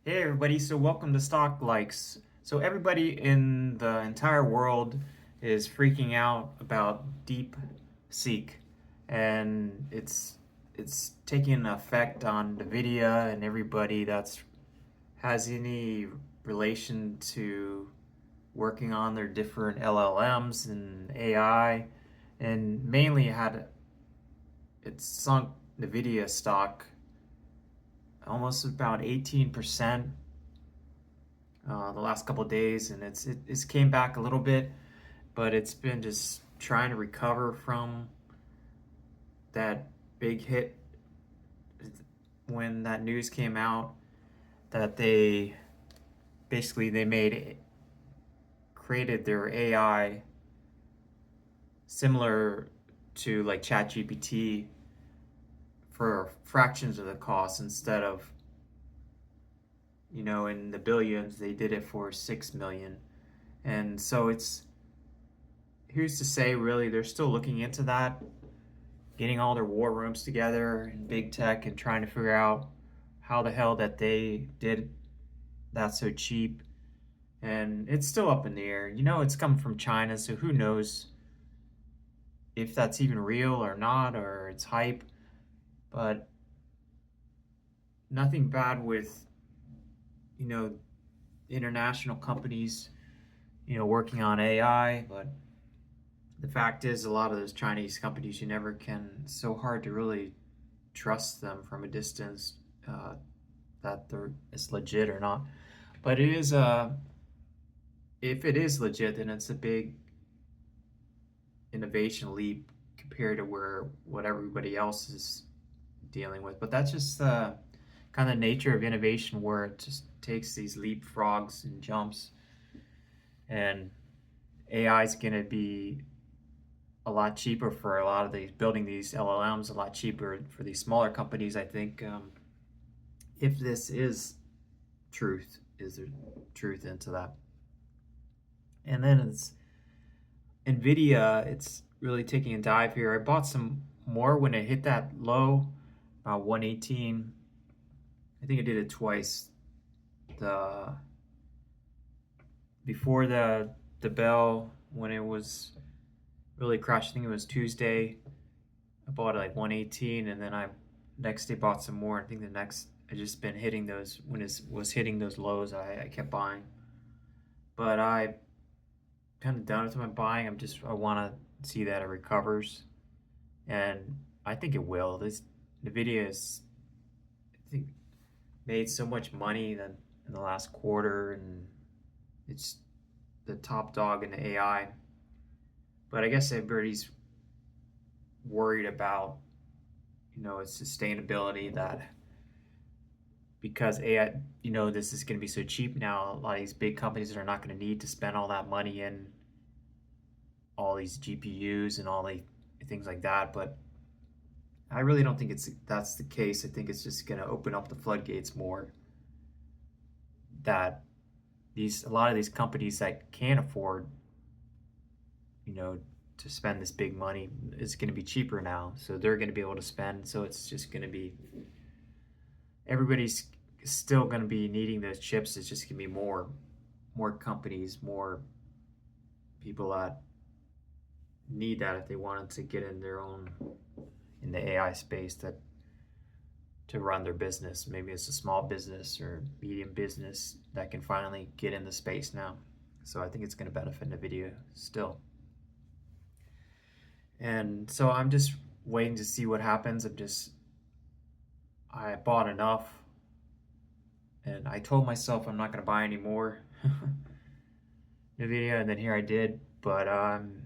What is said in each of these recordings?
Hey everybody, so welcome to Stock Likes. So everybody in the entire world is freaking out about DeepSeek, and it's taking an effect on Nvidia and everybody that's has any relation to working on their different LLMs and AI, and mainly it's sunk Nvidia stock almost about 18% the last couple of days, and it's came back a little bit, but it's been just trying to recover from that big hit when that news came out that they made created their AI similar to like ChatGPT for fractions of the cost. Instead of, in the billions, they did it for 6 million. And so it's who's to say, really, they're still looking into that, getting all their war rooms together in big tech and trying to figure out how the hell that they did that so cheap. And it's still up in the air. It's coming from China, so who knows if that's even real or not, or it's hype. But nothing bad with, you know, international companies, working on AI. But the fact is, a lot of those Chinese companies, you never can, it's so hard to really trust them from a distance, that it's legit or not. But it is, if it is legit, then it's a big innovation leap compared to what everybody else is dealing with. But that's just the kind of nature of innovation, where it just takes these leapfrogs and jumps. And AI is going to be a lot cheaper for a lot of these building these LLMs, a lot cheaper for these smaller companies. I think, if this is there truth into that. And then it's Nvidia. It's really taking a dive here. I bought some more when it hit that low, about 118. I think I did it twice. The Before the bell, when it was really crashed, I think it was Tuesday. I bought it like 118, and then I next day bought some more. I think I just been hitting those when it was hitting those lows. I kept buying, but I kind of done with my buying. I want to see that it recovers, and I think it will. This Nvidia is, I think, made so much money that in the last quarter, and it's the top dog in the AI. But I guess everybody's worried about, its sustainability, that because AI, this is going to be so cheap now, a lot of these big companies are not going to need to spend all that money in all these GPUs and all the things like that. But I really don't think that's the case. I think it's just going to open up the floodgates more, that a lot of these companies that can't afford, to spend this big money, is going to be cheaper now, so they're going to be able to spend. So it's just going to be, everybody's still going to be needing those chips. It's just going to be more companies, more people that need that if they wanted to get in the AI space, to run their business. Maybe it's a small business or medium business that can finally get in the space now. So I think it's going to benefit NVIDIA still. And so I'm just waiting to see what happens. I bought enough, and I told myself I'm not going to buy any more NVIDIA, and then here I did. But I'm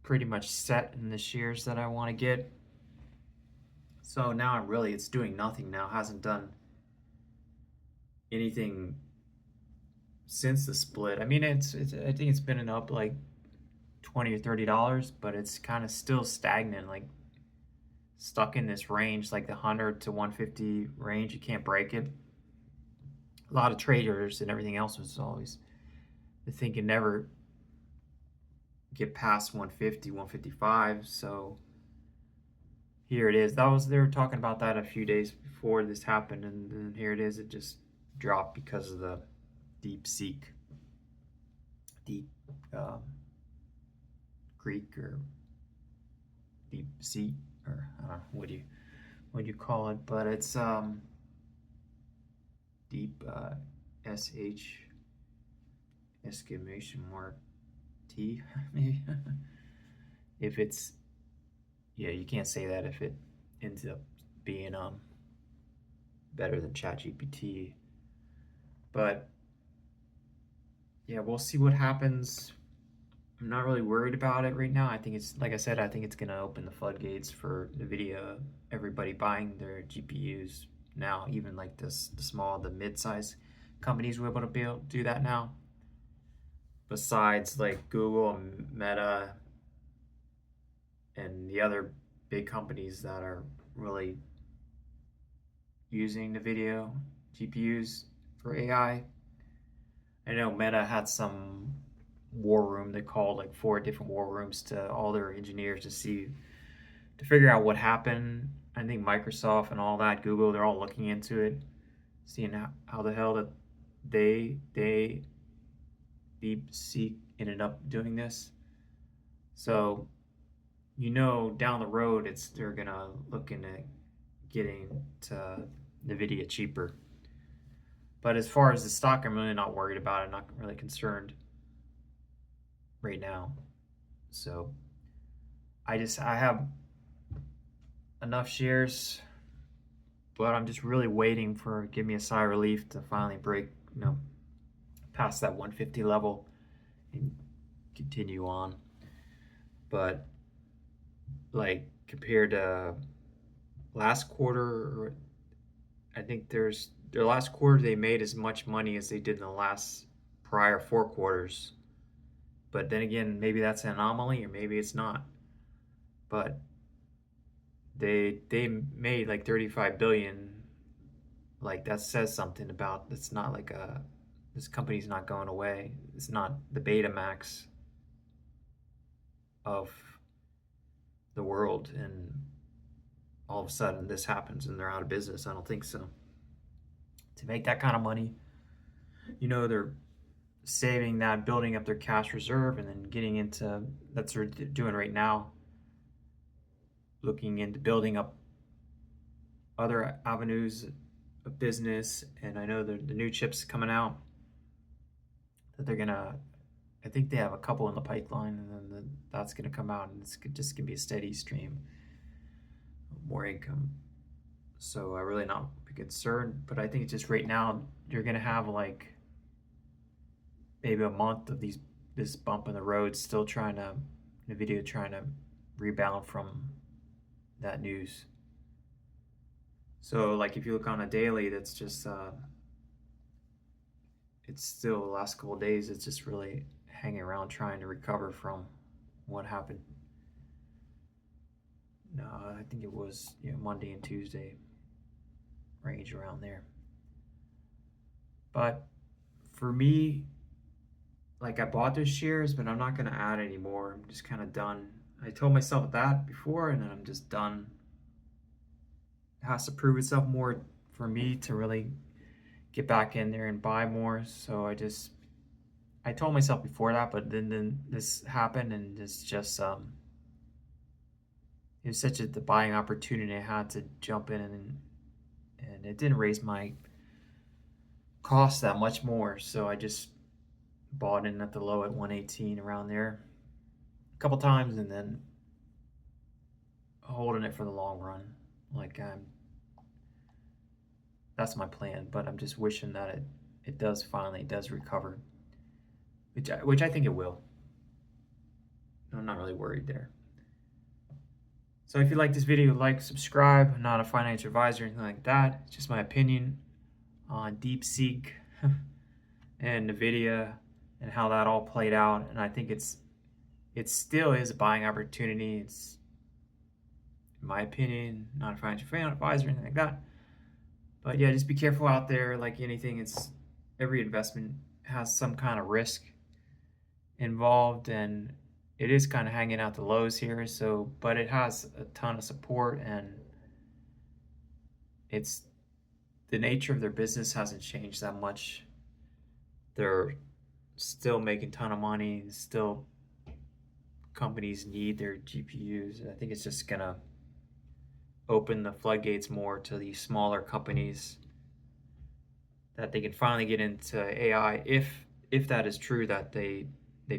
pretty much set in the shares that I want to get. So now it's doing nothing now. Hasn't done anything since the split. I mean, I think it's been up like $20 or $30, but it's kind of still stagnant, like stuck in this range, like the 100 to 150 range. You can't break it. A lot of traders and everything else was always thinking never get past 150, 155. So here it is. They were talking about that a few days before this happened, and here it is. It just drop because of the DeepSeek, deep Greek or deep sea, or I don't know what do you call it, but it's deep sh exclamation mark t maybe. If it's, yeah, you can't say that if it ends up being better than ChatGPT. But yeah, we'll see what happens. I'm not really worried about it right now. I think it's, like I said, I think it's gonna open the floodgates for Nvidia, everybody buying their GPUs now, even like the small, the mid-size companies will be able to do that now. Besides like Google and Meta and the other big companies that are really using Nvidia GPUs for AI. I know Meta had some war room. They called like 4 different war rooms to all their engineers to figure out what happened. I think Microsoft and all that, Google, they're all looking into it, seeing how the hell that they DeepSeek ended up doing this. So down the road they're gonna look into getting to Nvidia cheaper. But as far as the stock, I'm really not worried about it. I'm not really concerned right now. So I have enough shares, but I'm just really waiting for give me a sigh of relief to finally break, past that 150 level and continue on. But like compared to last quarter, I think their last quarter they made as much money as they did in the last prior 4 quarters. But then again, maybe that's an anomaly or maybe it's not. But they made like 35 billion. Like that says something about, it's not like this company's not going away. It's not the Betamax of the world and all of a sudden this happens and they're out of business. I don't think so. To make that kind of money, they're saving that, building up their cash reserve, and then getting into, that's what they're doing right now, looking into building up other avenues of business. And I know the new chips coming out that they're gonna, I think they have a couple in the pipeline, and then that's gonna come out, and it's just gonna be a steady stream of more income. So I really not be concerned, but I think it's just right now you're gonna have like maybe a month of this bump in the road, still Nvidia trying to rebound from that news. So like if you look on a daily, that's just it's still the last couple of days, it's just really hanging around trying to recover from what happened. No, I think it was Monday and Tuesday range around there. But for me, like I bought those shares, but I'm not going to add anymore. I'm just kind of done. I told myself that before, and then I'm just done. It has to prove itself more for me to really get back in there and buy more. So I told myself before that, but then this happened, and it's just it was such the buying opportunity. I had to jump in, and it didn't raise my cost that much more. So I just bought in at the low at 118 around there a couple times, and then holding it for the long run. Like that's my plan, but I'm just wishing that it does recover, which I think it will. I'm not really worried there. So if you like this video, like, subscribe. I'm not a financial advisor or anything like that. It's just my opinion on DeepSeek and Nvidia and how that all played out. And I think it still is a buying opportunity. It's, in my opinion, not a financial advisor or anything like that. But yeah, just be careful out there. Like anything, every investment has some kind of risk involved, and it is kind of hanging out the lows here. So, but it has a ton of support, and the nature of their business hasn't changed that much. They're still making a ton of money. Still, companies need their GPUs. I think it's just gonna open the floodgates more to these smaller companies that they can finally get into AI if that is true, that they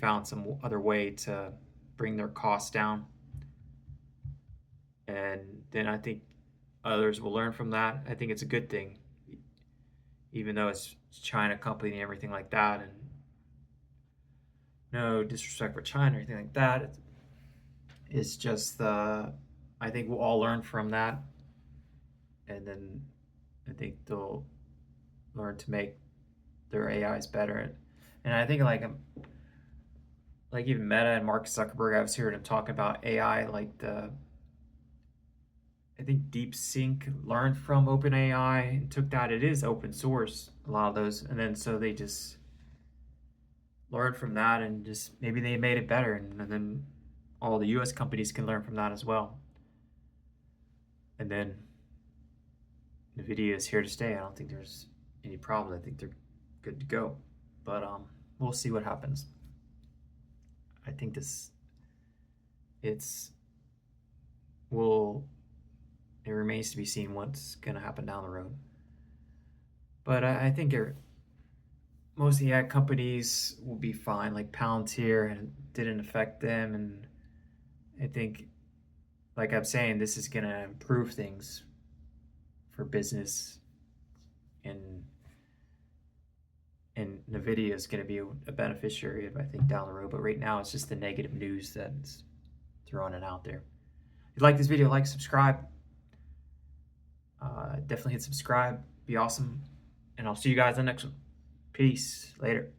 found some other way to bring their costs down. And then I think others will learn from that. I think it's a good thing, even though it's China company and everything like that. And no disrespect for China or anything like that. It's just I think we'll all learn from that, and then I think they'll learn to make their AIs better. And I think like even Meta and Mark Zuckerberg, I was hearing him talking about AI, like I think DeepSeek learned from OpenAI and took that. It is open source, a lot of those, and then so they just learned from that and just maybe they made it better, and then all the U.S. companies can learn from that as well. And then Nvidia is here to stay. I don't think there's any problem. I think they're good to go, but we'll see what happens. I think it's will it remains to be seen what's going to happen down the road. But I think most AI companies will be fine, like Palantir, and it didn't affect them. And I think, like I'm saying, this is going to improve things for business, and Nvidia is going to be a beneficiary of, I think, down the road. But right now, it's just the negative news that's throwing it out there. If you like this video, like, subscribe. Definitely hit subscribe. Be awesome. And I'll see you guys in the next one. Peace. Later.